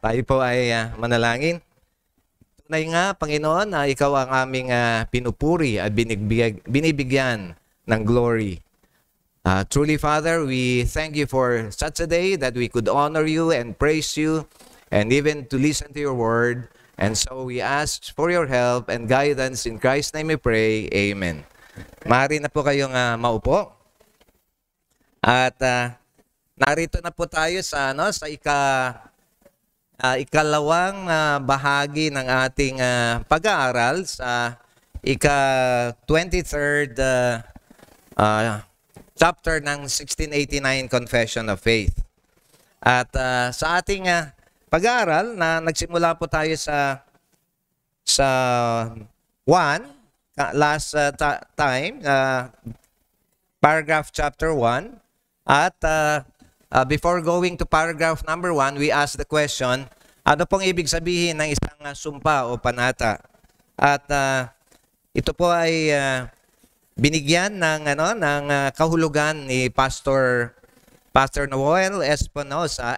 Tayo po ay manalangin. Tunay nga, Panginoon, na Ikaw ang aming pinupuri at binibigyan ng glory. Truly, Father, we thank You for such a day that we could honor You and praise You and even to listen to Your word. And so we ask for Your help and guidance. In Christ's name we pray. Amen. Maaari na po kayong maupo. At narito na po tayo sa ikalawang bahagi ng ating pag-aaral sa ika-23rd chapter ng 1689 Confession of Faith. At sa ating pag-aaral na nagsimula po tayo sa 1 last time, paragraph chapter 1. At before going to paragraph number 1, we ask the question, ano pong ibig sabihin ng isang sumpa o panata? At ito po ay binigyan ng kahulugan ni Pastor Noel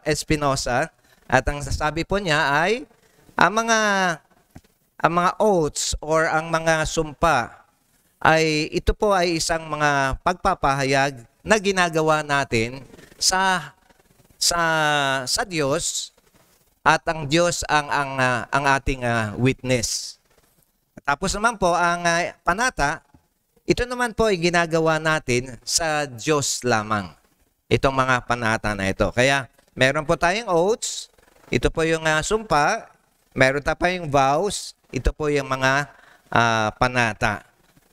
Espinosa, at ang sasabi po niya ay ang mga oaths or ang mga sumpa ay ito po ay isang mga pagpapahayag na ginagawa natin sa Diyos, at ang Diyos ang ating witness. Tapos naman po ang panata, ito naman po ay ginagawa natin sa Diyos lamang. Itong mga panata na ito. Kaya meron po tayong oaths, ito po yung sumpa, meron tayong vows, ito po yung mga panata.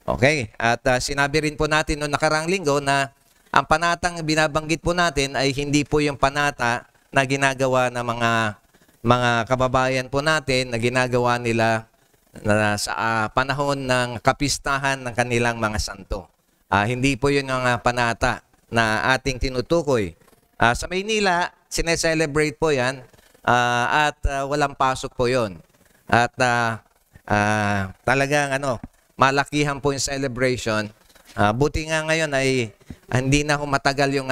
Okay? At sinabi rin po natin noong nakaraang linggo na ang panatang binabanggit po natin ay hindi po yung panata na ginagawa ng mga kababayan po natin na ginagawa nila sa panahon ng kapistahan ng kanilang mga santo. Hindi po yun ang panata na ating tinutukoy. Sa Maynila, sineselebrate po yan at walang pasok po yun. At talagang malakihan po yung celebration. Buti nga ngayon ay hindi na matagal yung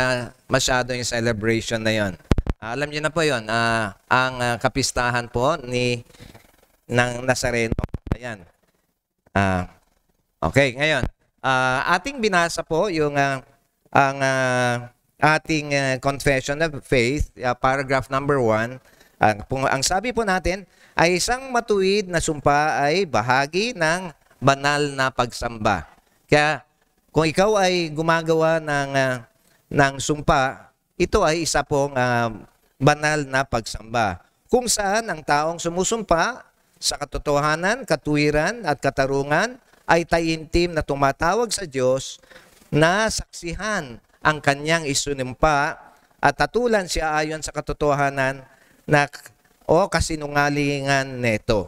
masyado yung celebration na yon. Alam niyo na po yon, ang kapistahan po ng Nazareno. Ayan. Okay, ngayon. Ating binasa po yung ang ating confession of faith, paragraph number 1. Ang sabi po natin ay isang matuwid na sumpa ay bahagi ng banal na pagsamba. Kaya kung ikaw ay gumagawa ng sumpa, ito ay isa pong banal na pagsamba. Kung saan ang taong sumusumpa sa katotohanan, katuwiran at katarungan ay taimtim na tumatawag sa Diyos na saksihan ang kanyang isunumpa at tatulan siya ayon sa katotohanan o kasinungalingan neto.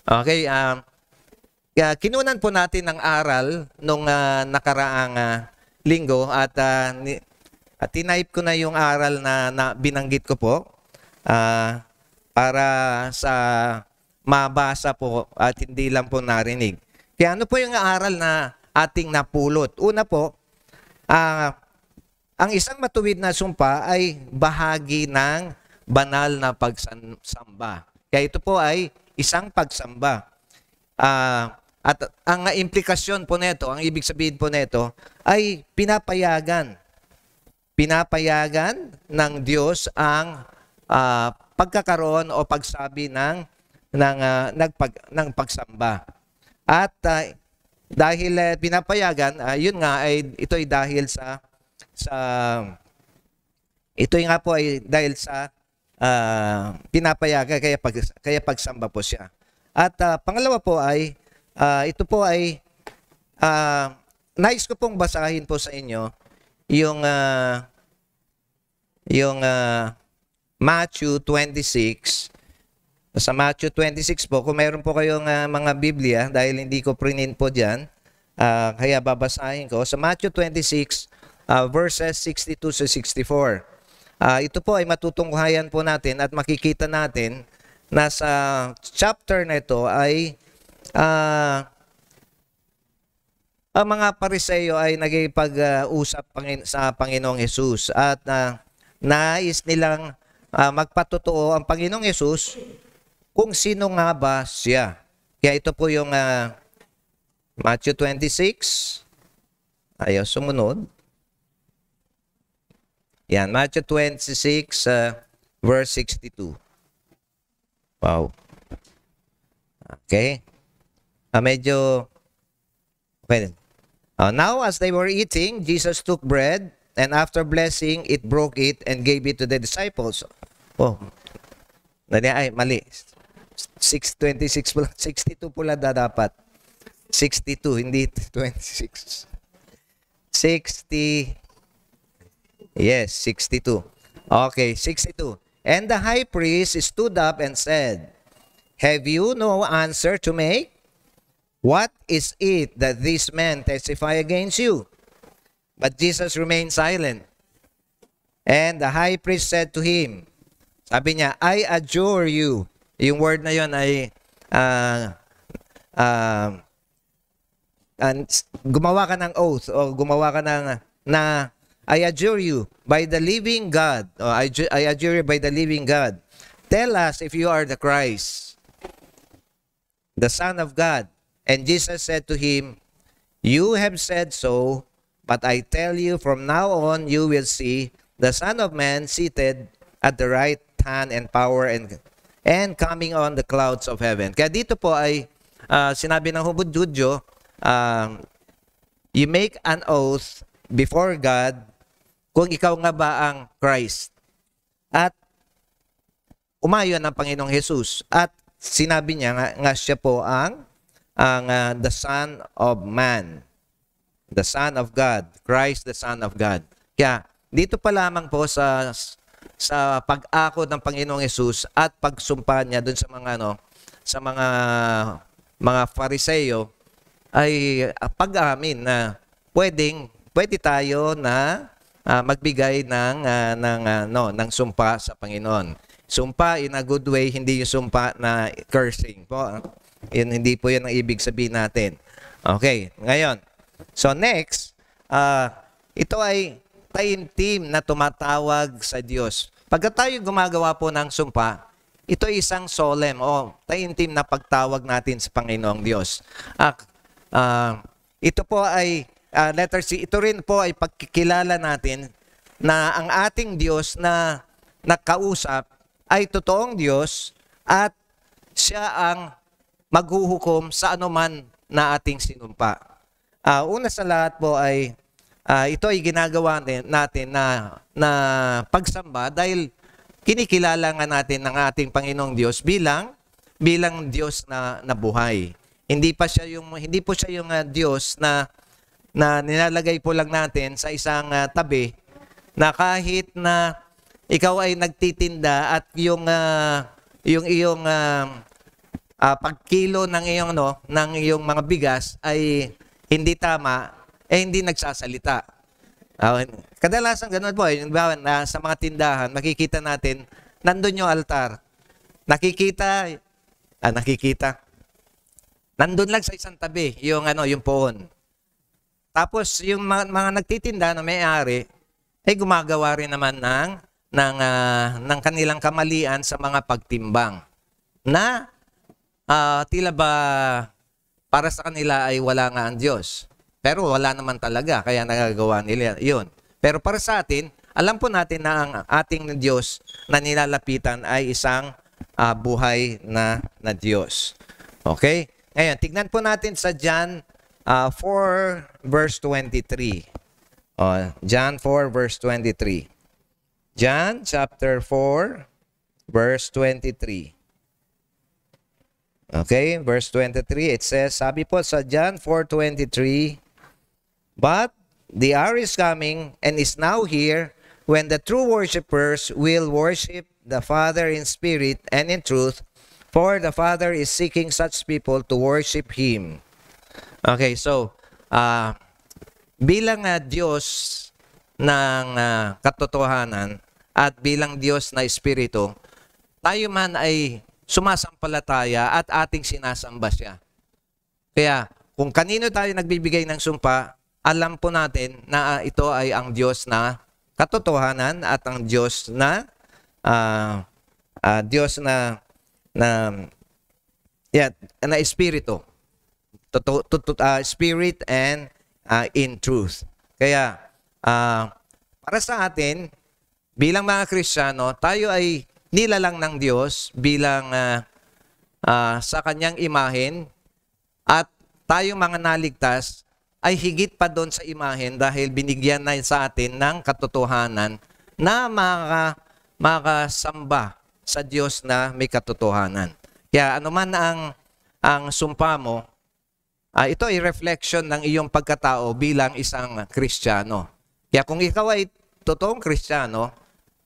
Okay, kinunan po natin ng aral nung nakaraang linggo at tinype ko na yung aral na binanggit ko po para sa mabasa po at hindi lang po narinig. Kaya ano po yung aral na ating napulot? Una po, ang isang matuwid na sumpa ay bahagi ng banal na pagsamba. Kaya ito po ay isang pagsamba. At ang implikasyon po nito, ang ibig sabihin po nito, ay pinapayagan ng Diyos ang pagkakaroon o pagsabi ng pagsamba. At dahil pinapayagan, yun nga ay ito ay dahil sa pinapayagan, kaya pagsamba po siya. At pangalawa po ay ito po ay nais ko pong basahin po sa inyo yung Matthew 26. Sa Matthew 26 po, kung meron po kayong mga Biblia, dahil hindi ko prinin po dyan, kaya babasahin ko. Sa Matthew 26, verses 62 to 64. Ito po ay matutunghayan po natin at makikita natin na sa chapter na ito ay ang mga Pariseo ay nagipag-usap sa Panginoong Hesus at nais nilang magpatotoo ang Panginoong Yesus kung sino nga ba siya. Kaya ito po yung Matthew 26. Ayaw sumunod. Yan, Matthew 26, verse 62. Wow. Okay. Medyo, okay. Now, as they were eating, Jesus took bread, and after blessing, it broke it and gave it to the disciples. Oh, ay, mali. 6:26 pula, 62 pula dapat. 62, hindi 26. 60. Yes, 62. Okay, 62. And the high priest stood up and said, "Have you no answer to make? What is it that these men testify against you?" But Jesus remained silent. And the high priest said to him, sabi niya, "I adjure you." Yung word na yun ay gumawa ka ng oath o gumawa ka ng I adjure you by the living God. I adjure you by the living God. Tell us if you are the Christ, the Son of God. And Jesus said to him, "You have said so, but I tell you, from now on you will see the Son of Man seated at the right hand and power and coming on the clouds of heaven." Kaya dito po ay sinabi ng Hudyo, you make an oath before God kung ikaw nga ba ang Christ. At umayon ang Panginoong Jesus. At sinabi niya nga siya po ang the Son of Man. The Son of God. Christ, the Son of God. Kaya dito pa lamang po sa pag-akod ng Panginoong Jesus at pagsumpa niya dun sa mga Fariseo ay pag-amin na pwede tayo na magbigay ng sumpa sa Panginoon. Sumpa in a good way, hindi yung sumpa na cursing po. Hindi po yan ang ibig sabihin natin. Okay, ngayon. So next, ito ay taimtim na tumatawag sa Diyos. Pagka tayo gumagawa po ng sumpa, ito ay isang solemn o taimtim na pagtawag natin sa Panginoong Diyos. Ito po ay, letter C, ito rin po ay pagkikilala natin na ang ating Diyos na nakausap ay totoong Diyos at siya ang maghuhukom sa anuman na ating sinumpa. Una sa lahat po ay ito ay ginagawa natin na pagsamba dahil kinikilala nga natin ng ating Panginoong Diyos bilang Diyos na buhay. Hindi po siya yung Diyos na nilalagay po lang natin sa isang tabi na kahit na ikaw ay nagtitinda at yung iyong pagkilo ng iyong mga bigas ay hindi tama, hindi nagsasalita. Kadalasan ganun po, sa mga tindahan, makikita natin, nandun yung altar. Nakikita. Nandun lang sa isang tabi, yung poon. Tapos, yung mga nagtitinda na may-ari, ay gumagawa rin naman ng kanilang kamalian sa mga pagtimbang. Na, tila ba, para sa kanila ay wala nga ang Diyos. Pero wala naman talaga, kaya nagagawa nila yun. Pero para sa atin, alam po natin na ang ating Diyos na nilalapitan ay isang buhay na Diyos. Okay? Ngayon, tignan po natin sa John 4 verse 23. John 4 verse 23. John chapter 4 verse 23. Okay, verse 23, it says, sabi po sa John 4:23, "But the hour is coming and is now here when the true worshipers will worship the Father in spirit and in truth, for the Father is seeking such people to worship Him." Okay, so, bilang Diyos ng katotohanan at bilang Diyos na Espiritu, tayo man ay sumasampalataya at ating sinasamba siya. Kaya, kung kanino tayo nagbibigay ng sumpa, alam po natin na ito ay ang Diyos na katotohanan at ang Diyos na Diyos na yeah, na espiritu. Spirit and in truth. Kaya para sa atin bilang mga Kristiyano, tayo ay nilalang ng Diyos bilang sa kanyang imahen, at tayong mga naligtas ay higit pa doon sa imahen dahil binigyan na sa atin ng katotohanan na makasamba sa Diyos na may katotohanan. Kaya anuman ang sumpa mo, ito ay reflection ng iyong pagkatao bilang isang Kristiyano. Kaya kung ikaw ay totoong Kristiyano,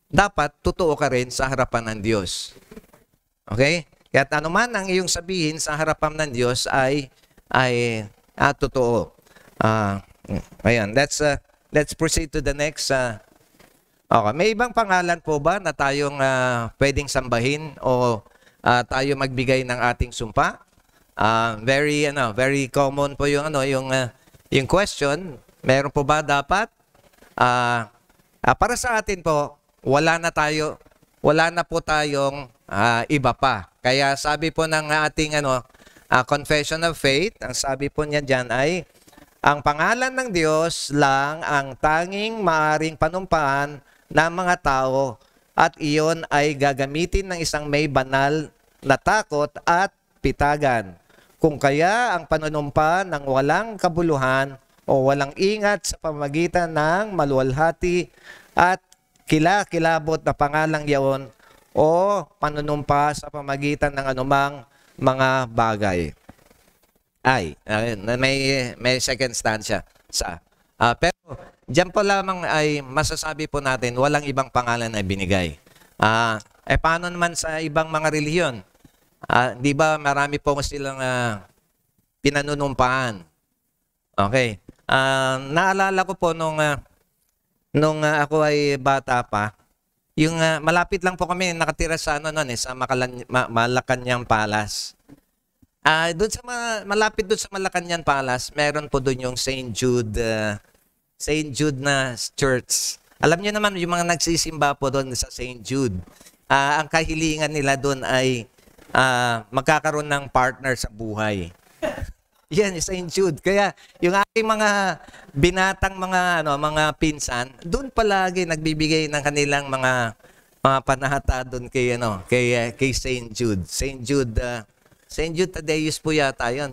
dapat totoo ka rin sa harapan ng Diyos. Okay? Kaya anuman ang iyong sabihin sa harapan ng Diyos ay totoo. Ayan, let's proceed to the next. Okay. May ibang pangalan po ba na tayong pwedeng sambahin o tayo magbigay ng ating sumpa? Very common po yung question. Meron po ba dapat? Para sa atin po, wala na po tayong iba pa. Kaya sabi po ng ating Confession of Faith, ang sabi po niya diyan ay ang pangalan ng Diyos lang ang tanging maaring panumpahan ng mga tao, at iyon ay gagamitin ng isang may banal na takot at pitagan. Kung kaya ang panunumpa ng walang kabuluhan o walang ingat sa pamamagitan ng maluwalhati at kilabot na pangalang yaon o panunumpa sa pamamagitan ng anumang mga bagay. May second stanza. Pero diyan po lamang ay masasabi po natin walang ibang pangalan na binigay. Paano naman sa ibang mga relihiyon? Di ba marami po silang pinanunumpaan? Okay. Naalala ko po nung ako ay bata pa, yung malapit lang po kami nakatira sa sa Malacanang Palace. Doon sa malapit doon sa Malacanang Palace, meron po doon yung St. Jude na church. Alam niyo naman yung mga nagsisimba po doon sa St. Jude. Ang kahilingan nila doon ay magkakaroon ng partner sa buhay. Yan, St. Jude. Kaya yung aking mga binatang mga pinsan, doon palagi nagbibigay ng kanilang mga panahata doon kay St. Jude. St. Jude Tadeus po yata yun.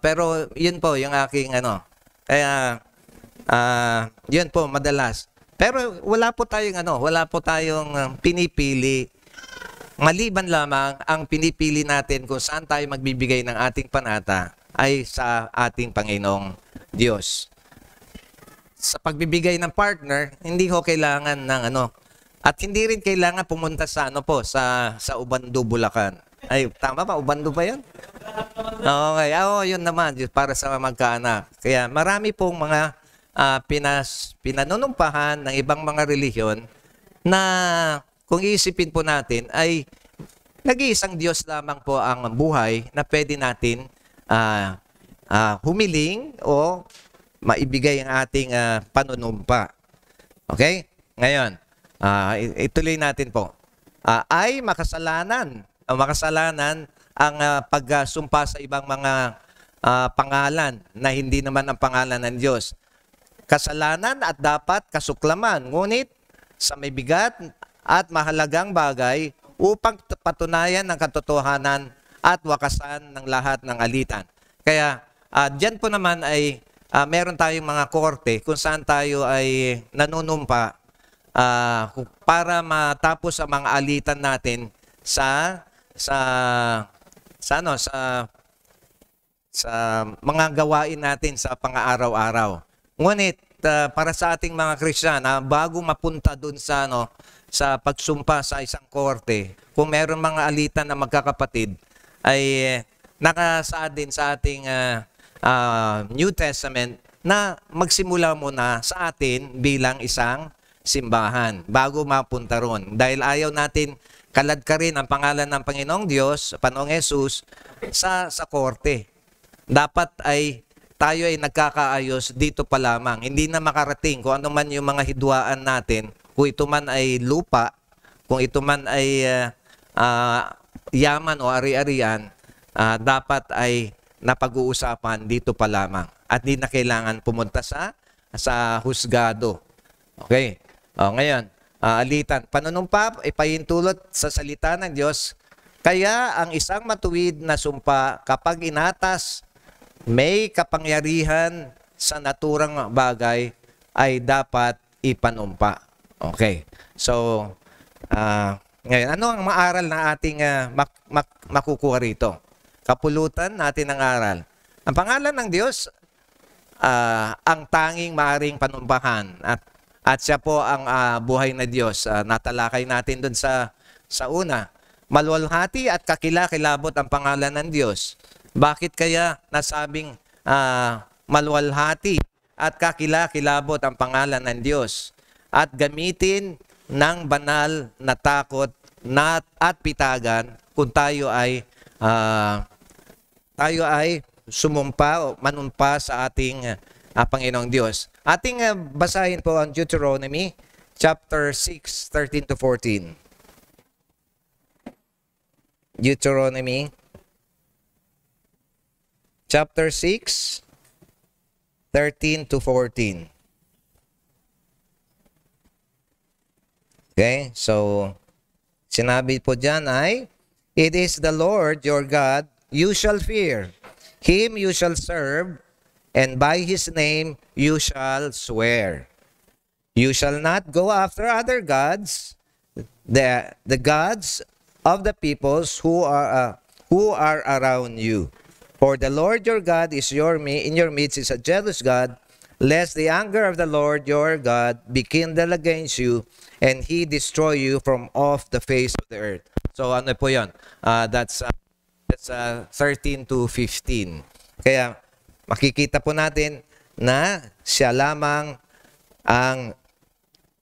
Pero yun po yung aking Kaya yun po madalas. Pero wala po tayong pinipili. Maliban lamang ang pinipili natin kung saan tayo magbibigay ng ating panata ay sa ating Panginoong Diyos. Sa pagbibigay ng partner, hindi ho kailangan ng at hindi rin kailangan pumunta sa sa Ubando, Bulacan. Ay, tama ba? Ubando ba 'yan? Okay. Yun naman para sa magkaanak. Kaya marami pong mga pinanunumpahan ng ibang mga relihiyon na kung iisipin po natin ay nag-iisang Diyos lamang po ang buhay na pwede natin humiling o maibigay ang ating panunumpa. Okay? Ngayon, ituloy natin po. Ay makasalanan ang pagsumpa sa ibang mga pangalan na hindi naman ang pangalan ng Diyos. Kasalanan at dapat kasuklaman, ngunit sa may bigat at mahalagang bagay upang patunayan ng katotohanan at wakasan ng lahat ng alitan. Kaya diyan po naman ay meron tayong mga korte kung saan tayo ay nanunumpa para matapos ang mga alitan natin sa mga gawain natin sa pang-araw-araw. Ngunit para sa ating mga Kristiyano, bago mapunta dun sa pagsumpa sa isang korte, kung meron mga alitan na magkakapatid, ay nakasaad din sa ating New Testament na magsimula muna sa atin bilang isang simbahan bago mapunta ron. Dahil ayaw natin kaladkarin ang pangalan ng Panginoong Diyos, Panginoong Hesus, sa korte. Dapat ay tayo ay nagkakaayos dito pa lamang. Hindi na makarating kung ano man yung mga hidwaan natin, kung ito man ay lupa, kung ito man ay yaman o ari-arian, dapat ay napag-uusapan dito pa lamang at di na kailangan pumunta sa husgado. Okay? Ngayon, alitan. Panunumpa, ipahintulot sa salita ng Diyos. Kaya ang isang matuwid na sumpa kapag inatas, may kapangyarihan sa naturang bagay ay dapat ipanumpa. Okay. So, ngayon, ano ang maaral na ating makukuha rito? Kapulutan natin ng aral. Ang pangalan ng Diyos, ang tanging maaring panumpahan at siya po ang buhay na Diyos. Natalakay natin dun sa una. Maluwalhati at kakilakilabot ang pangalan ng Diyos. Bakit kaya nasabing maluwalhati at kakilakilabot ang pangalan ng Diyos? At gamitin ng banal na takot at pitagan kung tayo ay sumumpa o manumpa sa ating Panginoong Diyos. Ating basahin po ang Deuteronomy chapter 6, 13 to 14. Deuteronomy chapter 6, 13 to 14. Okay, so sinabi po dyan ay, it is the Lord your God you shall fear. Him you shall serve, and by His name you shall swear. You shall not go after other gods, the gods of the peoples who are around you. For the Lord your God is in your midst is a jealous God, lest the anger of the Lord your God be kindled against you, and He destroy you from off the face of the earth. So ano po yun? That's 13 to 15. Kaya makikita po natin na siya lamang ang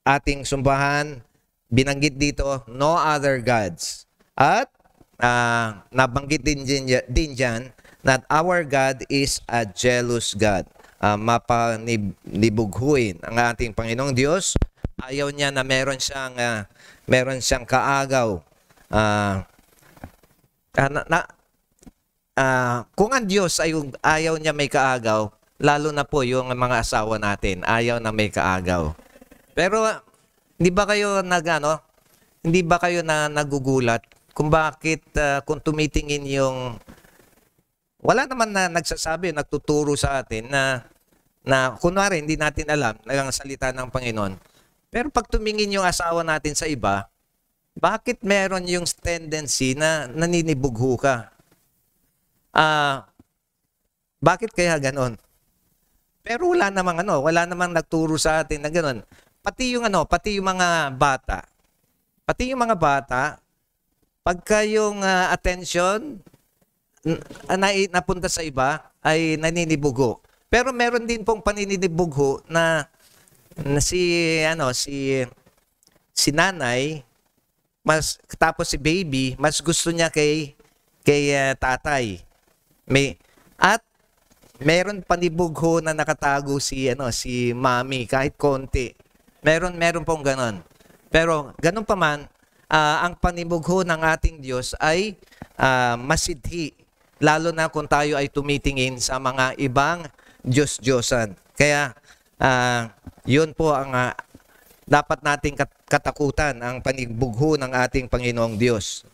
ating sumbahan. Binanggit dito, no other gods. At nabanggit din dyan that our God is a jealous God. Mapanibughuin ang ating Panginoong Diyos. Ayaw niya na meron siyang kaagaw. Kung ang Diyos ay ayaw niya may kaagaw, lalo na po yung mga asawa natin, ayaw na may kaagaw. Pero hindi ba kayo nagugulat kung bakit kung tumitingin yung wala naman na nagsasabi, nagtuturo sa atin na kunwari hindi natin alam ang salita ng Panginoon. Pero pag tumingin yung asawa natin sa iba, bakit meron yung tendency na naninibugho ka? Bakit kaya ganon? Pero wala namang nagturo sa atin na ganon. Pati yung mga bata. Pagka yung attention napunta sa iba ay naninibugho. Pero meron din pong paninibugho na si nanay tapos si baby mas gusto niya kay tatay. At meron panibugho na nakatago si mami kahit konti. Meron pong ganon. Pero ganon pa man, ang panibugho ng ating Diyos ay masidhi, lalo na kung tayo ay tumitingin sa mga ibang Diyos-Diyosan. Kaya yun po ang dapat nating katakutan, ang panibugho ng ating Panginoong Diyos.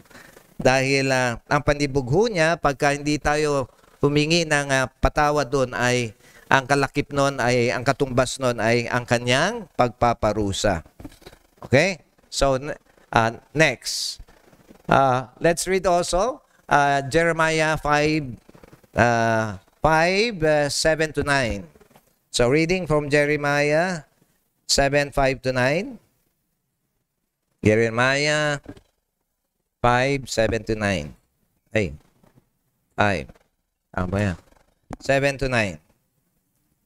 Dahil ang panibugho niya, pagka hindi tayo humingi ng patawad doon, ay ang kalakip nun, ay ang katumbas nun ay ang kanyang pagpaparusa. Okay? So, next. Let's read also Jeremiah 5:7 to 9. So, reading from Jeremiah 7:5 to 9. Jeremiah 5:7 to 9. Ay. 5. Tama ba yan? 7 to 9.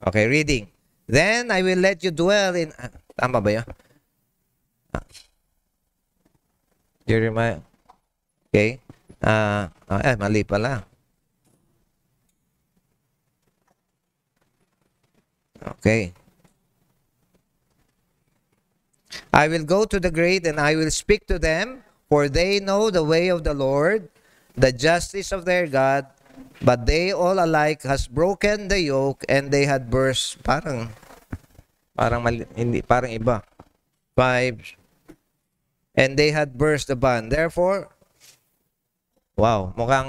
Okay, reading. Then I will let you dwell in... tama ba yan? Jeremiah. Okay. Mali pala. Okay. I will go to the great and I will speak to them, for they know the way of the Lord, the justice of their God, but they all alike has broken the yoke and they had burst. Parang mali, hindi, parang iba. 5. And they had burst the bond. Therefore, wow, mukhang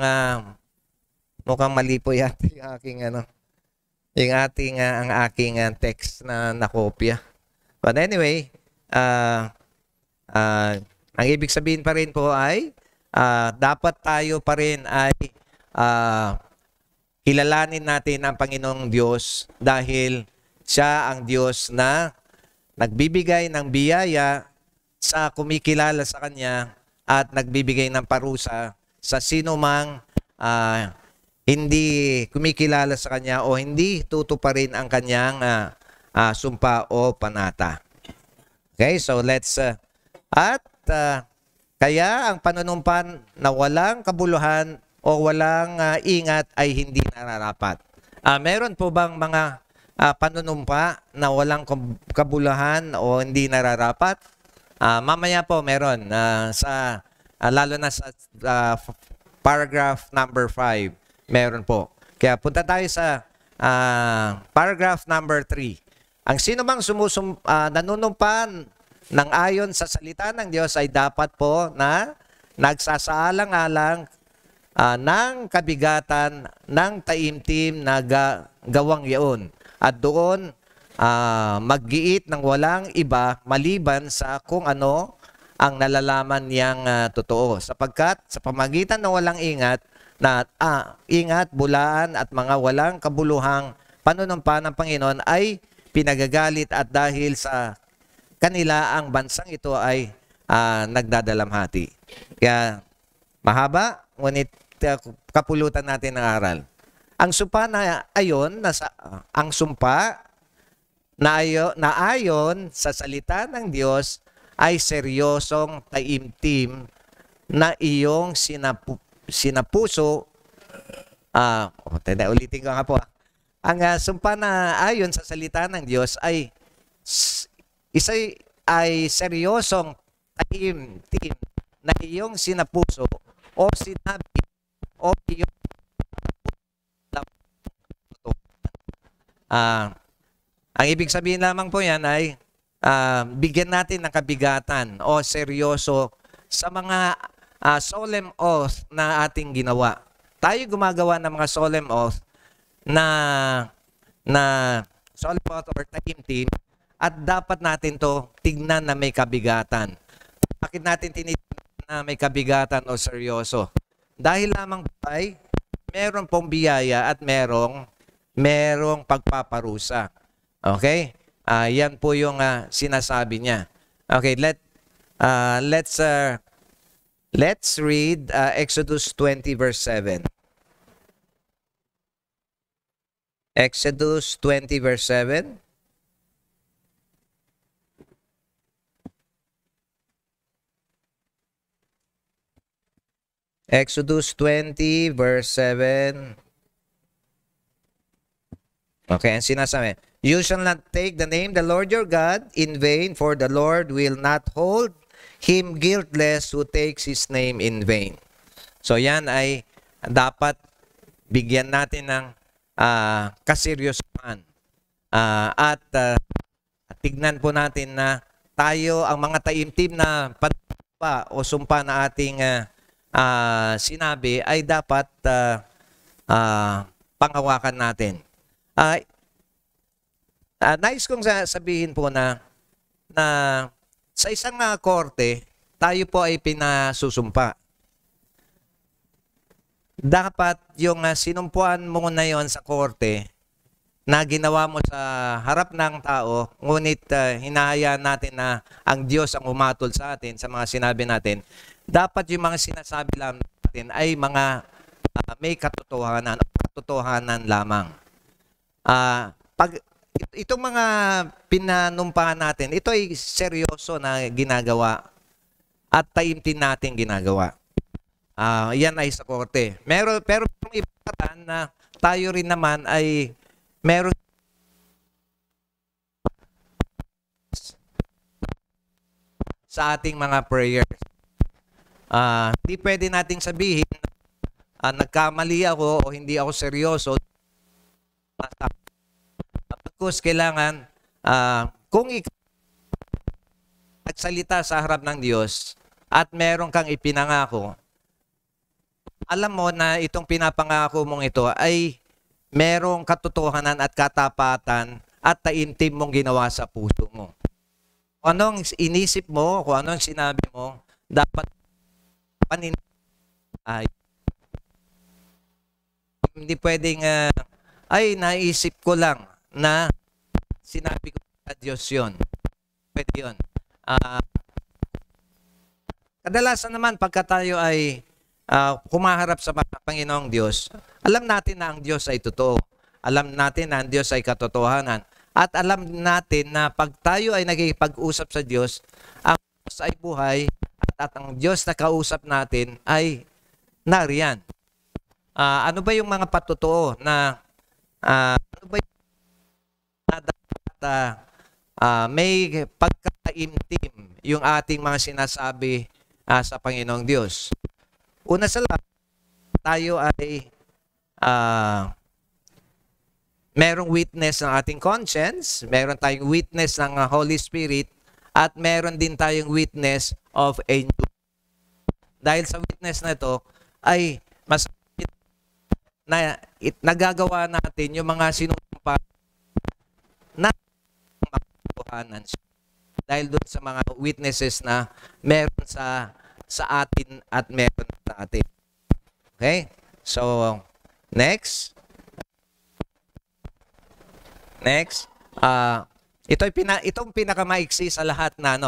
mali po yata yung aking ang aking text na nakopya. But anyway, ang ibig sabihin pa rin po ay dapat tayo pa rin ay kilalanin natin ang Panginoong Diyos dahil siya ang Diyos na nagbibigay ng biyaya sa kumikilala sa Kanya at nagbibigay ng parusa sa sino mang hindi kumikilala sa Kanya o hindi tutuparin ang Kanyang sumpa o panata. Okay, so let's kaya ang panunumpan na walang kabuluhan o walang ingat ay hindi nararapat. Meron po bang mga panunumpa na walang kabuluhan o hindi nararapat? Mamaya po meron lalo na sa paragraph number 5 meron po. Kaya punta tayo sa paragraph number 3. Ang sino mang nanunumpan ng ayon sa salita ng Diyos ay dapat po na nagsasaalang-alang ng kabigatan ng taimtim na gawang iyon. At doon maggiit ng walang iba maliban sa kung ano ang nalalaman niyang totoo. Sapagkat sa pamagitan ng walang ingat, bulaan at mga walang kabuluhang panunumpa ng Panginoon ay pinagagalit at dahil sa kanila ang bansang ito ay nagdadalamhati. Kaya mahaba, ngunit kapulutan natin ng aral. Ang sumpa na ayon, ang sumpa na ayon sa salita ng Diyos ay seryosong taimtim na iyong sinapuso. Ulitin ko nga po. Ang sumpa na ayon sa salita ng Diyos ay seryosong taimtim na iyong sinapuso o sinabi o iyong ang ibig sabihin lamang po yan ay bigyan natin ng kabigatan o seryoso sa mga solemn oath na ating ginawa. Tayo gumagawa ng mga solemn oath na solemn oath or taimtim at dapat natin to tignan na may kabigatan. Bakit natin tinitignan na may kabigatan o seryoso? Dahil lamang ay meron pong biyaya at merong pagpaparusa. Okay? Yan po yung sinasabi niya. Okay, let's read Exodus 20 verse 7. Exodus 20 verse 7. Exodus 20 verse 7. Okay, ang sinasabi, you shall not take the name the Lord your God in vain, for the Lord will not hold him guiltless who takes his name in vain. So yan ay dapat bigyan natin ng kaseryosohan. At tignan po natin na tayo ang mga taimtim na panumpa o sumpa na ating sinabi ay dapat panghawakan natin. Nais kong sabihin po na sa isang korte, tayo po ay pinasusumpa. Dapat yung sinumpuan mo na yon sa korte na ginawa mo sa harap ng tao, ngunit hinahayaan natin na ang Diyos ang umatol sa atin sa mga sinabi natin, dapat yung mga sinasabi natin ay mga may katotohanan lamang. Itong mga pinanumpahan natin, ito ay seryoso na ginagawa at taimtim natin ginagawa. Yan ay sa korte. Pero yung iba na tayo rin naman ay meron sa ating mga prayers. Hindi pwede nating sabihin, nagkamali ako o hindi ako seryoso. Pagkus kailangan, kung ikaw nagsalita sa harap ng Diyos at meron kang ipinangako, alam mo na itong pinapangako mong ito ay merong katotohanan at katapatan at taimtim mong ginawa sa puso mo. Kung anong inisip mo, kung anong sinabi mo, dapat ay hindi pwedeng ay naisip ko lang na sinabi ko sa Diyos yun. Pwede yun. Kadalasan naman pagka tayo ay humaharap sa Panginoong Diyos, alam natin na ang Diyos ay totoo. Alam natin na ang Diyos ay katotohanan. At alam natin na pag tayo ay nagkikipag-usap sa Diyos, ang Diyos ay buhay at ang Diyos na kausap natin ay nariyan. Ano ba yung mga patotoo na ano ba yung na dapat may pagkakaimtim yung ating mga sinasabi sa Panginoong Diyos? Una sa lahat, tayo ay merong witness ng ating conscience, meron tayong witness ng Holy Spirit, at meron din tayong witness of angel. Dahil sa witness na ito, ay mas nagagawa natin yung mga sinumpa na makatotohanan dahil doon sa mga witnesses na meron sa atin at meron sa atin. Okay? So, next. Next. Itong pinakamaiksi sa lahat na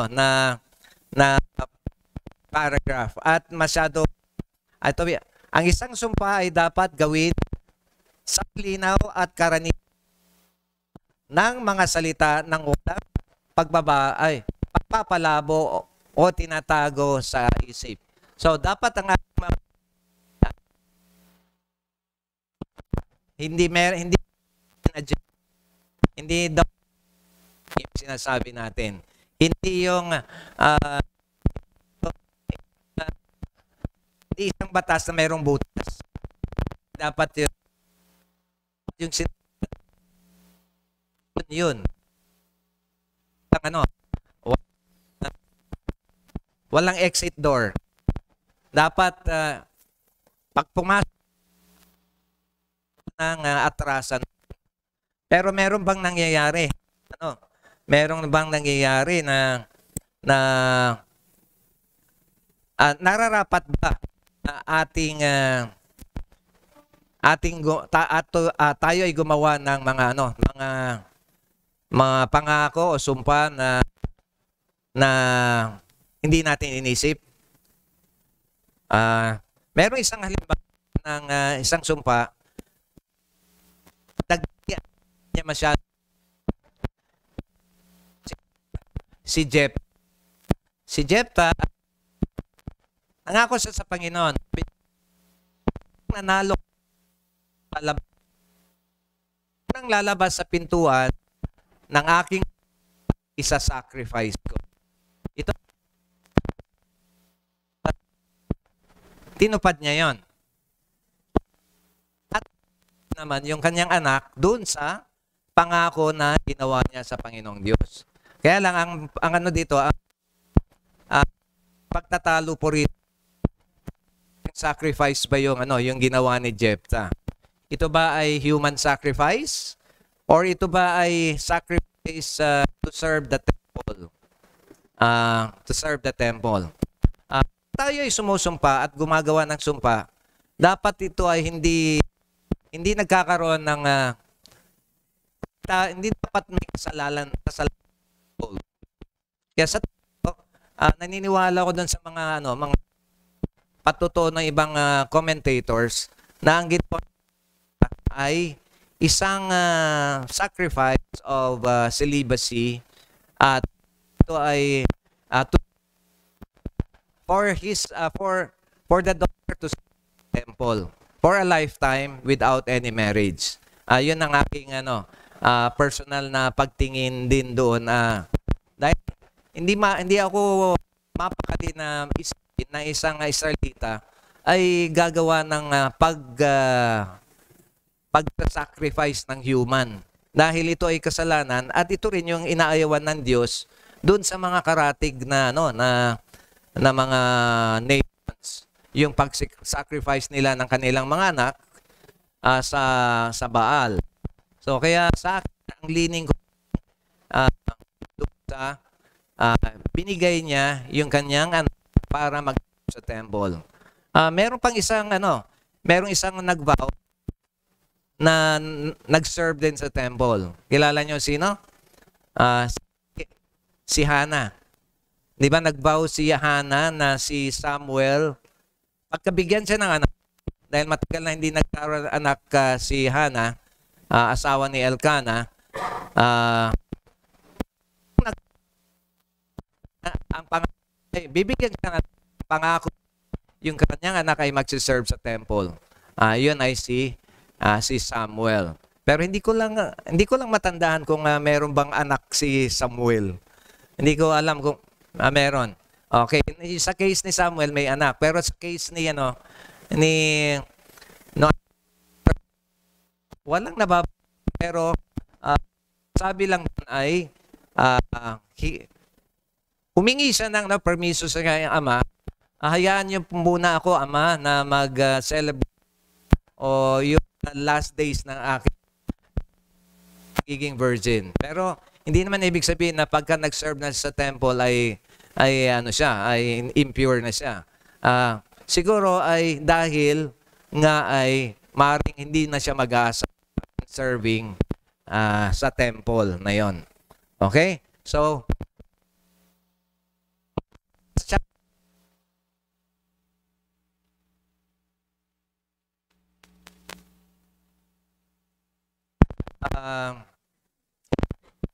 paragraph at masyado ang isang sumpa ay dapat gawin sa linaw at karaniwan ng mga salita ng walang pagpapalabo o tinatago sa isip. So dapat ang hindi daw yung sinasabi natin. Hindi yung hindi isang batas na mayroong butas. Dapat yung yun. Walang exit door. Dapat pag pumasok ng atrasan. Pero meron bang nangyayari? Meron bang nangyayari na nararapat ba tayo ay gumawa ng mga pangako o sumpa na hindi natin inisip? Meron isang halimbawa ng isang sumpa, niya masyado si Jephthah, nangako siya sa Panginoon, nanalo nang lalabas sa pintuan ng aking isa-sacrifice ko. Ito, tinupad niya yon. At naman yung kanyang anak dun sa pangako na ginawa niya sa Panginoong Diyos. Kaya lang ang ano dito, pagtatalo po rin, sacrifice ba yung yung ginawa ni Jephthah? Ito ba ay human sacrifice or ito ba ay sacrifice to serve the temple? To serve the temple. Tayo ay sumusumpa at gumagawa ng sumpa, dapat ito ay hindi nagkakaroon ng hindi dapat may kasalanan. Kaya sa naniniwala ko doon sa mga mga patuto ng ibang commentators na ang ginawa ay isang sacrifice of celibacy at ito ay for the daughter to serve the temple for a lifetime without any marriage. Yun ang aking personal na pagtingin din doon. Dahil hindi ako mapakali na isipin na isang Israelita ay gagawa ng pag-sacrifice ng human. Dahil ito ay kasalanan at ito rin yung inaayawan ng Diyos doon sa mga karatig na mga nations. Yung pag-sacrifice nila ng kanilang mga anak sa Baal. So kaya sa akin ang leaning ko sa binigay niya yung kanyang anak para mag sa temple. Meron pang isang merong isang nag-vow na nag-serve din sa temple. Kilala niyo sino? Si Hannah. 'Di ba nag-vow si Hannah na si Samuel pagkabigyan siya ng anak dahil matagal na hindi nagkaroon anak si Hannah, asawa ni Elkanah. Bibigyan siya ng pangako yung kanyang anak ay magsiserve sa temple. Yun ay si Samuel. Pero hindi ko lang matandaan kung meron bang anak si Samuel. Hindi ko alam kung meron. Okay, sa case ni Samuel may anak, pero sa case ni walang nabab, pero sabi lang ay humingi siya ng permiso sa kanyang ama. Hayaan niyo muna ako, ama, na mag-celebrate o yung last days ng aking pagiging virgin. Pero hindi naman ibig sabihin na pagka nag-serve na sa temple ay impure na siya. Siguro ay dahil nga ay maring hindi na siya mag-aasa serving sa temple na yon. Okay? So,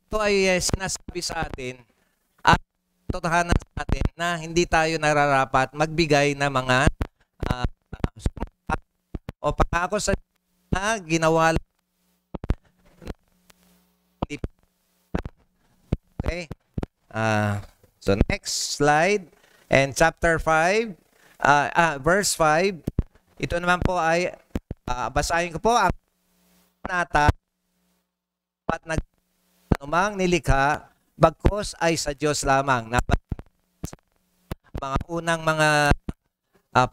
ito ay sinasabi sa atin at totohanan sa atin na hindi tayo nararapat magbigay ng mga o pangako sa ginawa. Okay? So next slide and chapter 5 verse 5. Ito naman po ay basahin ko po ang panata at anumang nilikha bagkos ay sa Diyos lamang. Mga unang mga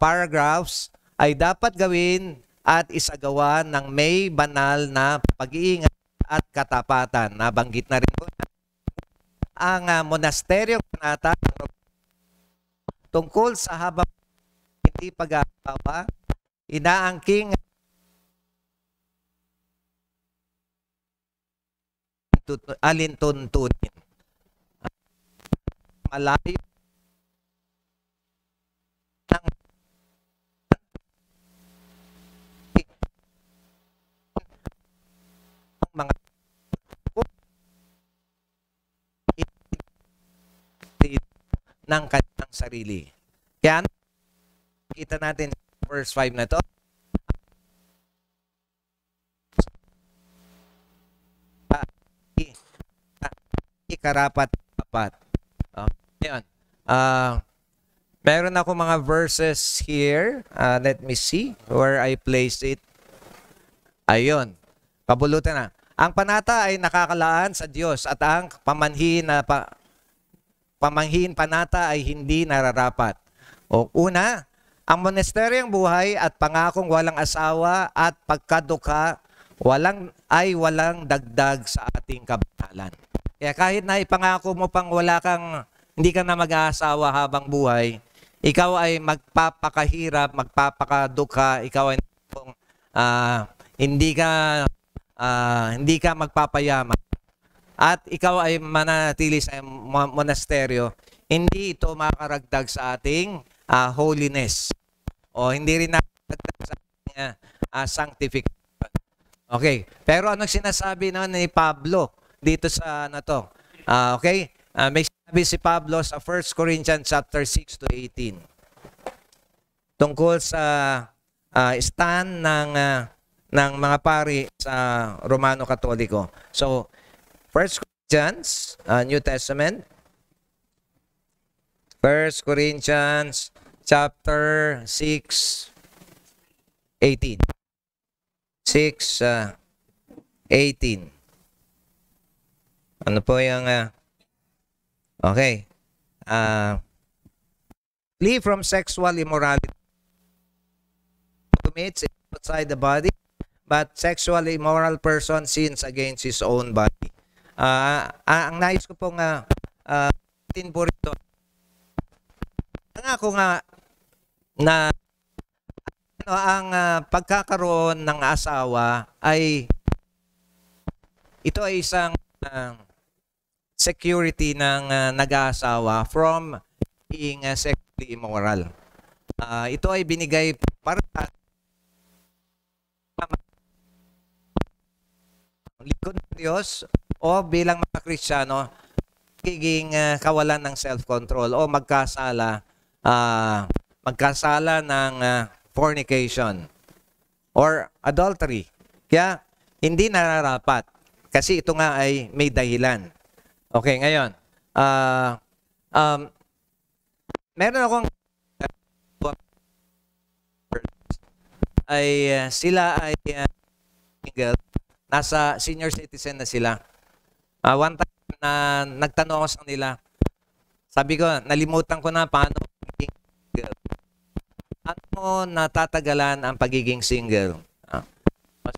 paragraphs ay dapat gawin at isagawa ng may banal na pag-iingat at katapatan. Nabanggit na rin po ang monasteryong panata tungkol sa habang hindi pag-aasawa, inaangking alintuntunin. Malayo ng mga ng kanyang sarili. Kaya kita natin verse 5 na to. Karapat-dapat. Ayan. Meron ako mga verses here. Let me see where I place it. Ayun. Pabulutan na. Ang panata ay nakakalaan sa Diyos at ang pamanhin panata ay hindi nararapat. O una, ang monasteryong buhay at pangakong walang asawa at pagkadukha walang dagdag sa ating kabanalan. Kaya kahit na ipangako mo pang hindi ka na mag-aasawa habang buhay, ikaw ay magpapakahirap, magpapakadukha, ikaw ay hindi ka magpapayaman. At ikaw ay mananatili sa monasteryo, hindi ito makakaragdag sa ating holiness. O hindi rin nakakadagdag sa ating sanctification. Okay. Pero anong sinasabi ni Pablo dito sa okay? May sinabi si Pablo sa 1 Corinthians chapter 6 to 18. Tungkol sa stand ng mga pari sa Romano Katoliko. So, 1 Corinthians, New Testament, 1 1 Corinthians chapter 6, 18. 6, 18. Ano po yung, okay. Flee from sexual immorality. Commits outside the body, but sexually immoral person sins against his own body. Ang nais ko pong tin po rito, ako nga na ang pagkakaroon ng asawa ay ito ay isang security ng nag-aasawa from being sexually immoral. Ito ay binigay para likod ng Diyos o bilang mga Kristiyano, magiging kawalan ng self-control o magkasala ng fornication or adultery. Kaya hindi nararapat kasi ito nga ay may dahilan. Okay, ngayon, meron akong sila ay single, nasa senior citizen na sila. One time na nagtanong ako sa nila, sabi ko, nalimutan ko na paano magiging single. Ano natatagalan ang pagiging single?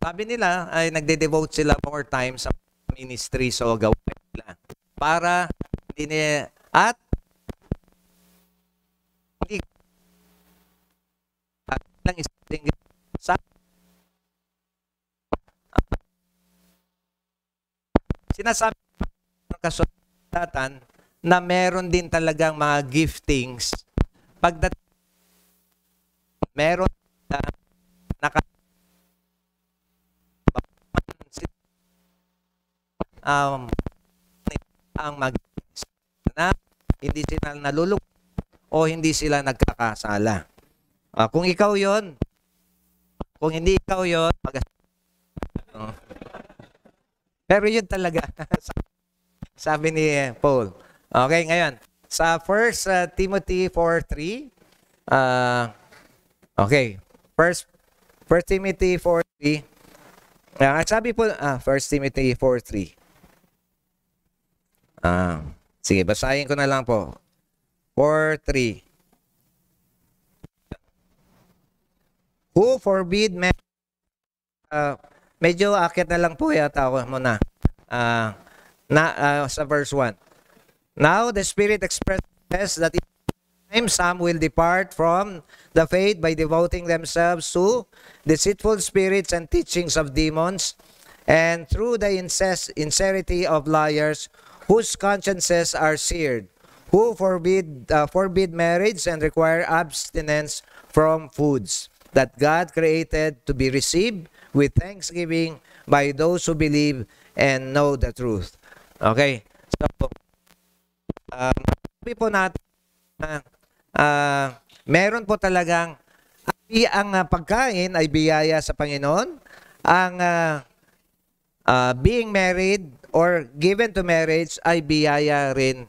Sabi nila ay nagde-devote sila more time sa ministry o gawain nila para hindi nila at hindi lang isang single sa sinasabi ng kasulatan na meron din talagang mga giftings pagdating meron na ang mag na hindi sila nalulok o hindi sila nagkakasala. Kung ikaw yon, kung hindi ikaw yon, pero yun talaga sabi ni Paul. Okay, ngayon sa 1 Timothy 4:3, okay, 1 Timothy 4:3, sabi po 1 Timothy 4:3. Sige, basahin ko na lang po. 4:3. Who forbid men, medyo akit na lang po yata ako muna. Sa verse 1. Now the Spirit expresses that in time some will depart from the faith by devoting themselves to deceitful spirits and teachings of demons, and through the insincerity of liars, whose consciences are seared, who forbid marriage and require abstinence from foods that God created to be received with thanksgiving by those who believe and know the truth. Okay? So, sabi po natin, meron po talagang ang pagkain ay biyaya sa Panginoon. Ang being married or given to marriage ay biyaya rin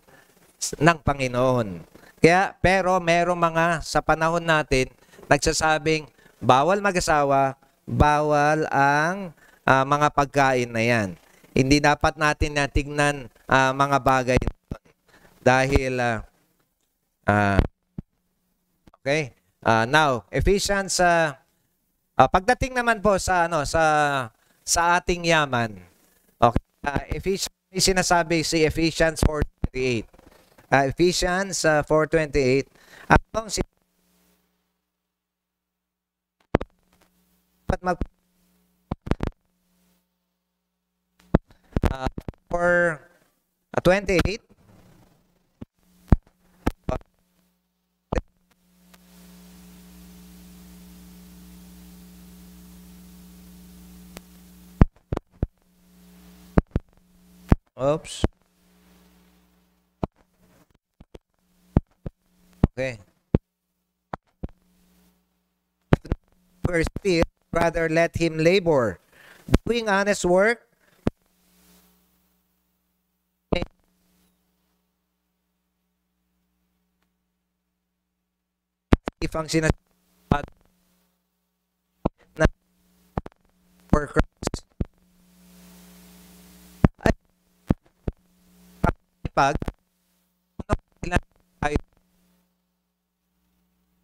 ng Panginoon. Kaya, pero merong mga sa panahon natin nagsasabing bawal mag-asawa, bawal ang mga pagkain na yan. Hindi dapat natin tignan mga bagay dahil okay. Now, Ephesians pagdating naman po sa ating yaman. Okay. Ephesians sinasabi si Ephesians 4:28. Ephesians 4:28. Anong for 28. Oops. Okay. First, rather let him labor, doing honest work, gift ang sinasabi na for Christ. Ay, pag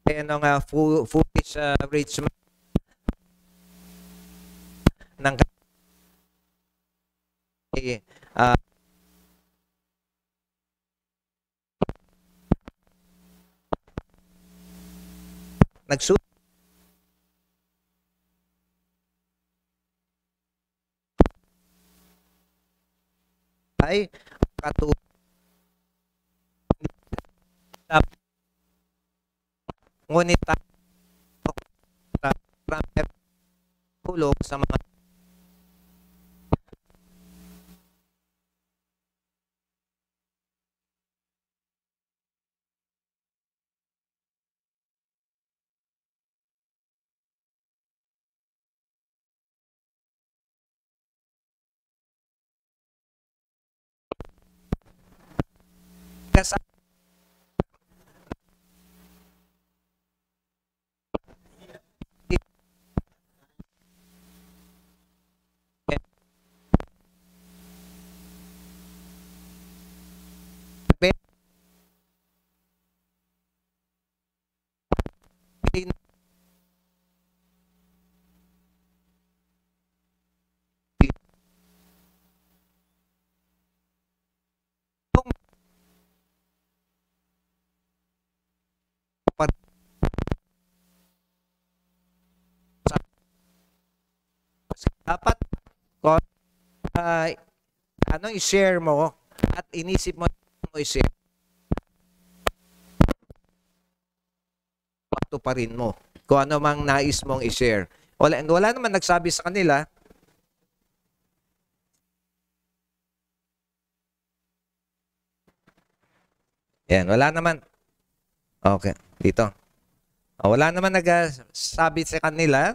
ano foolish rich man ng uh, nagsu ay katulad ngunit tulong sa mga kasama dapat ano i-share mo at inisip mo i-share patuparin mo kung ano mang nais mong i-share. Wala naman nagsabi sa kanila. Yan, wala naman. Okay, dito. Wala naman nagsabi sa kanila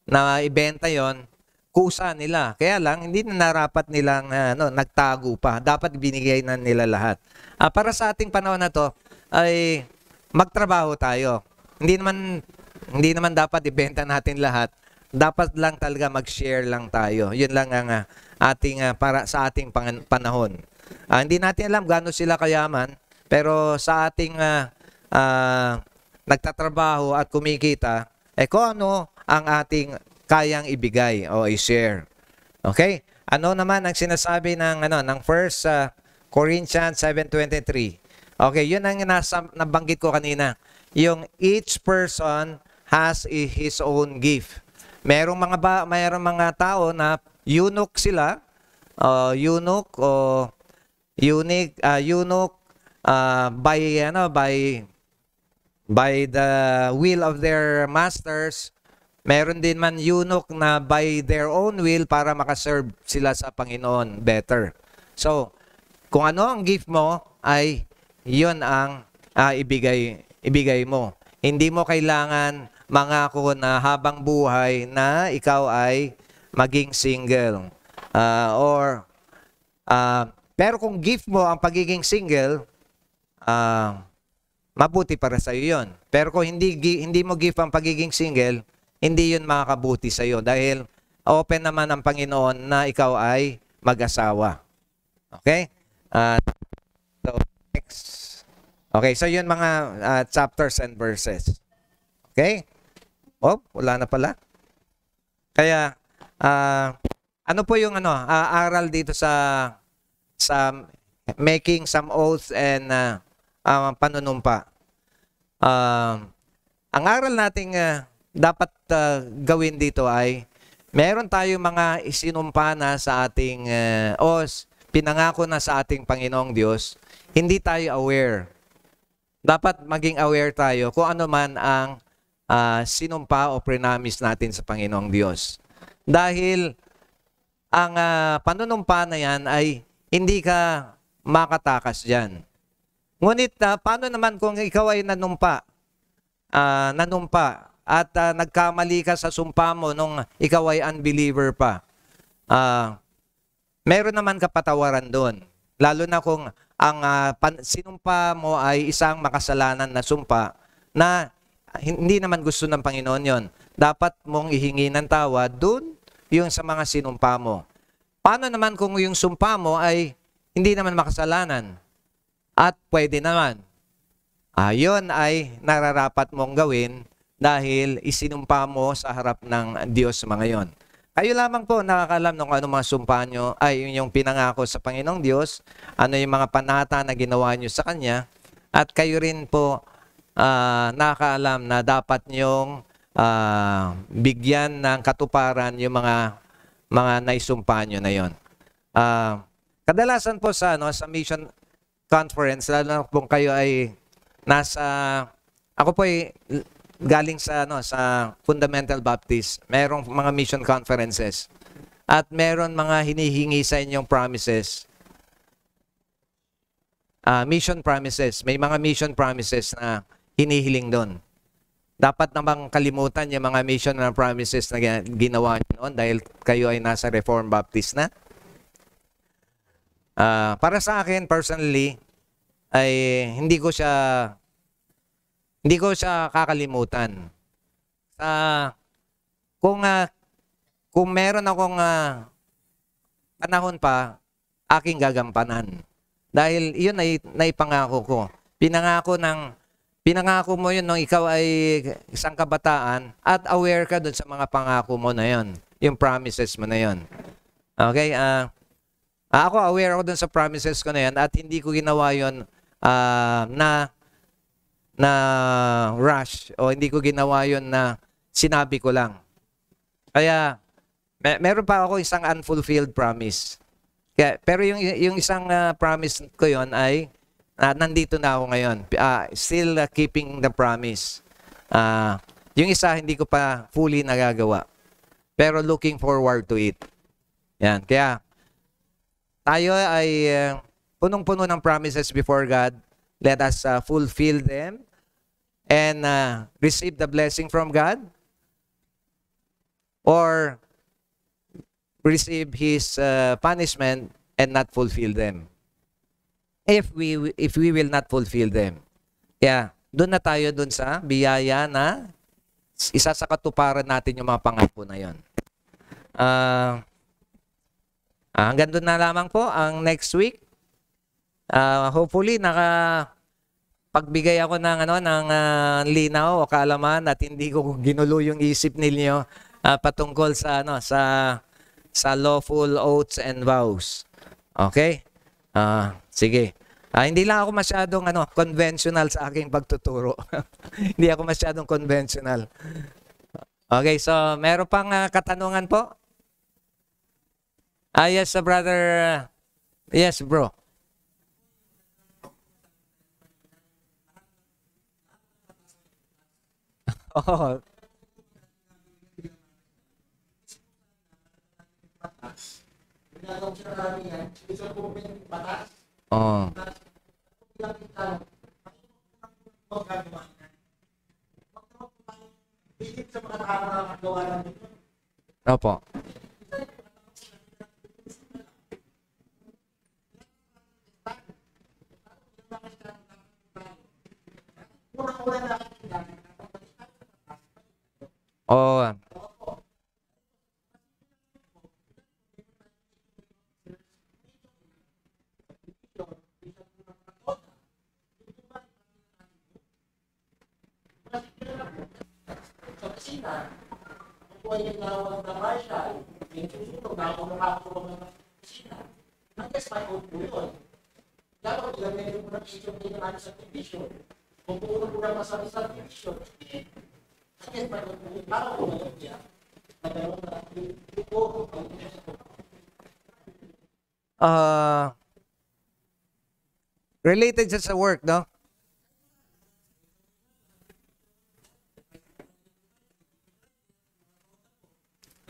na ibenta yon, kusa nila. Kaya lang, hindi na narapat nilang nagtago pa. Dapat binigay na nila lahat. Para sa ating panahon na to, ay magtrabaho tayo. Hindi naman dapat ibenta natin lahat. Dapat lang talaga mag-share lang tayo. Yun lang ang ating para sa ating panahon. Hindi natin alam gaano sila kayaman, pero sa ating nagtatrabaho at kumikita, kung ano ang ating kayang ibigay o i-share. Okay? Ano naman ang sinasabi ng 1 Corinthians 7:23? Okay, yun ang nabanggit ko kanina. Yung each person has his own gift. Mayroong mga tao na eunuch sila, eunuch o eunuch by the will of their masters. Meron din man eunuch na by their own will para makaserve sila sa Panginoon better. So, kung ano ang gift mo ay yun ang ibigay mo. Hindi mo kailangan mangako na habang buhay na ikaw ay maging single. Pero kung gift mo ang pagiging single, mabuti para sa iyo yun. Pero kung hindi mo gift ang pagiging single, hindi yun makakabuti sa iyo dahil open naman ang Panginoon na ikaw ay mag-asawa. Okay? So, next. Okay, so yun mga chapters and verses. Okay? Wala na pala. Kaya, ano po yung aral dito sa making some oaths and panunumpa? Ang aral nating dapat gawin dito ay meron tayong mga isinumpa na sa ating pinangako na sa ating Panginoong Diyos, hindi tayo aware. Dapat maging aware tayo kung ano man ang sinumpa o prenamis natin sa Panginoong Diyos. Dahil ang panunumpa na yan ay hindi ka makatakas dyan. Ngunit paano naman kung ikaw ay nanumpa at nagkamali ka sa sumpa mo nung ikaw ay unbeliever pa? Meron naman kapatawaran doon. Lalo na kung ang sinumpa mo ay isang makasalanan na sumpa na hindi naman gusto ng Panginoon yon. Dapat mong ihingi ng tawad dun yung sa mga sinumpa mo. Paano naman kung yung sumpa mo ay hindi naman makasalanan at pwede naman? Yun ay nararapat mong gawin dahil isinumpa mo sa harap ng Diyos mga yon. Kayo lamang po nakakalam ng ano mga sumpa nyo ay yung pinangako sa Panginoong Diyos, ano yung mga panata na ginawa nyo sa Kanya, at kayo rin po nakakaalam na dapat nyong bigyan ng katuparan yung mga naisumpa nyo na yon. Kadalasan po sa mission conference, lalo na kung kayo ay ako po ay galing sa Fundamental Baptist. Merong mga mission conferences at meron mga hinihingi sa inyong promises. Mission promises. May mga mission promises na hinihiling doon. Dapat namang kalimutan yung mga mission na promises na ginawa nyo noon dahil kayo ay nasa Reformed Baptist na. Para sa akin, personally, ay hindi ko siya kakalimutan. Kung meron akong panahon pa, aking gagampanan. Dahil yun ay naipangako ko. Pinangako mo yun nung ikaw ay isang kabataan at aware ka dun sa mga pangako mo na yun. Yung promises mo na yun. Okay? Ako aware ako dun sa promises ko na yun at hindi ko ginawa yun na rush o hindi ko ginawa yun na sinabi ko lang. Kaya meron pa ako isang unfulfilled promise. Pero yung isang promise ko yon ay nandito na ako ngayon. Still keeping the promise. Yung isa hindi ko pa fully nagagawa. Pero looking forward to it. Yan. Kaya tayo ay punong-puno ng promises before God. Let us fulfill them and receive the blessing from God, or receive His punishment and not fulfill them. If we will not fulfill them. Kaya doon na tayo doon sa biyaya na isa sa katuparan natin yung mga pangako na yon. Hanggang doon na lamang po ang next week. Hopefully pagbigay ako ng linaw o kaalaman at hindi ko ginulo yung isip ninyo patungkol sa sa lawful oaths and vows. Okay? Sige. Hindi lang ako masyadong conventional sa aking pagtuturo. Hindi ako masyadong conventional. Okay, so meron pang katanungan po? Yes, brother. Yes, bro. Oh. Oh. Opo. Oh. Related sa work, no?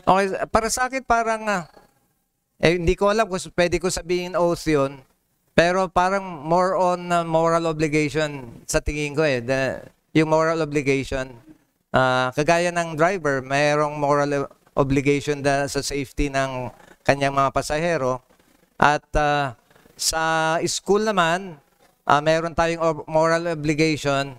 Okay, para sa akin parang hindi ko alam kung pwede ko sabihin oath yun, pero parang more on moral obligation sa tingin ko yung moral obligation, kagaya ng driver, mayroong moral obligation sa safety ng kanyang mga pasahero, at sa school naman, meron tayong moral obligation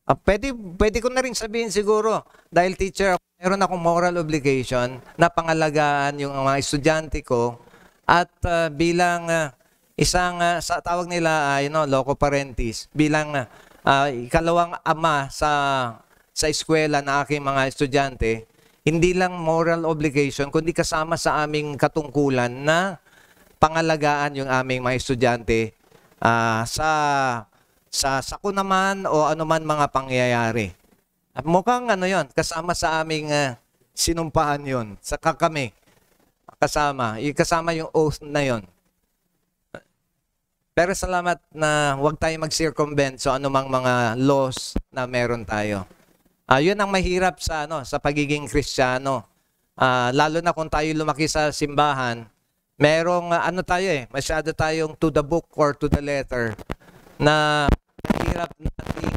Pwede ko na rin sabihin siguro, dahil teacher, meron akong moral obligation na pangalagaan yung mga estudyante ko at bilang isang, sa tawag nila, loco parentis, bilang ikalawang ama sa eskwela na aking mga estudyante, hindi lang moral obligation, kundi kasama sa aming katungkulan na pangalagaan yung aming mga estudyante sa sakunaman o anuman mga pangyayari. At mukhang yon, kasama sa aming sinumpahan yon. Saka kami, kasama yung oath na yon. Pero salamat na huwag tayo mag-circumvent sa anumang mga laws na meron tayo. Yun ang mahirap sa pagiging Kristiyano. Lalo na kung tayo lumaki sa simbahan, merong masyado tayong to the book or to the letter na hirap natin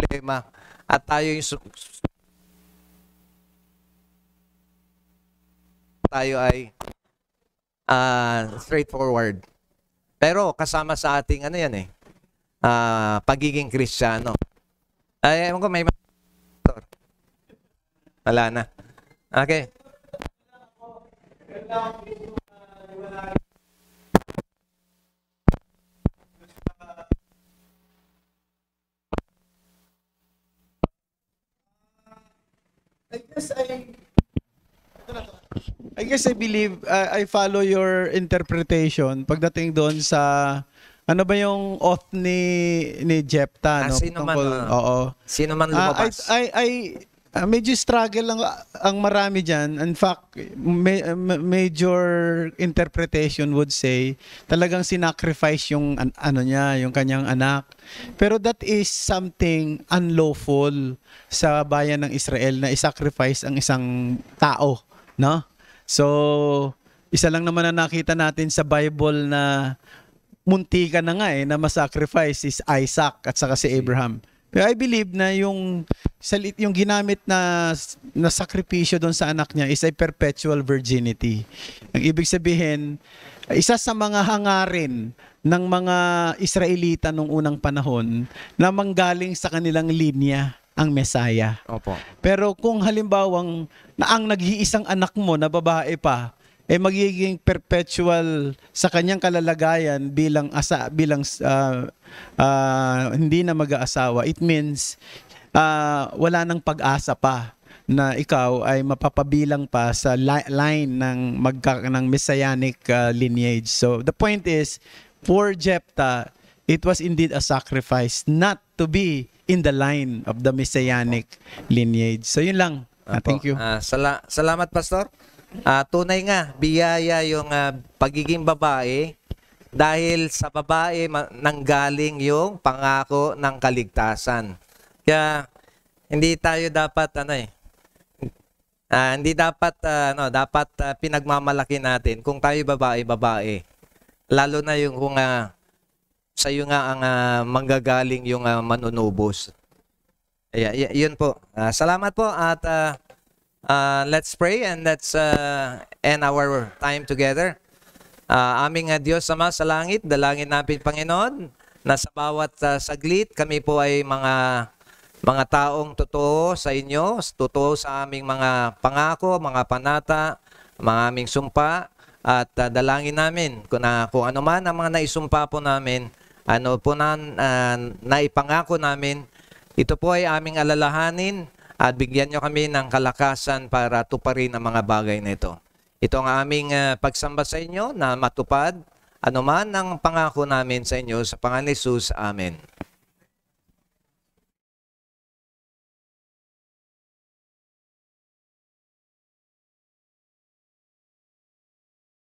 problema at tayo ay straightforward. Pero kasama sa ating pagiging Kristiyano. Ewan ko, may wala na. Okay. I guess I believe I follow your interpretation pagdating doon sa ano ba yung oath ni Jephthah, no? Sino man, oo. Sino man lumabas. Medyo struggle lang ang marami diyan. In fact, major interpretation would say talagang sinacrifice yung yung kanyang anak. Pero that is something unlawful sa bayan ng Israel na isacrifice ang isang tao, no? So, isa lang naman na nakita natin sa Bible na muntikan na nga na masacrifice is Isaac at saka si Abraham. Pero I believe na yung ginamit na sakripisyo doon sa anak niya is a perpetual virginity. Ang ibig sabihin, isa sa mga hangarin ng mga Israelita nung unang panahon na manggaling sa kanilang linya ang Mesaya. Opo. Pero kung halimbawang na ang nag-iisang anak mo na babae pa magiging perpetual sa kanyang kalalagayan bilang hindi na mag-aasawa, it means wala nang pag-asa pa na ikaw ay mapapabilang pa sa line ng messianic lineage. So the point is, for Jephthah, it was indeed a sacrifice not to be in the line of the messianic lineage. So yun lang. Thank you. Salamat, Pastor. Tunay nga, biyaya yung pagiging babae dahil sa babae nanggaling yung pangako ng kaligtasan. Kaya hindi tayo dapat dapat pinagmamalaki natin kung tayo babae. Lalo na yung kung sa iyo nga ang manggagaling yung manunubos. Yun po. Salamat po at let's pray and let's end our time together. Aming Diyos Ama sa langit, dalangin natin Panginoon na sa bawat saglit kami po ay mga taong totoo sa inyo, totoo sa aming mga pangako, mga panata, mga aming sumpa at dalangin namin kung ano man ang mga naisumpa po namin, ano po naipangako namin, ito po ay aming alalahanin at bigyan nyo kami ng kalakasan para tuparin ang mga bagay na ito. Ito ang aming pagsamba sa inyo na matupad anuman ang pangako namin sa inyo sa pangalan ni Jesus. Amen.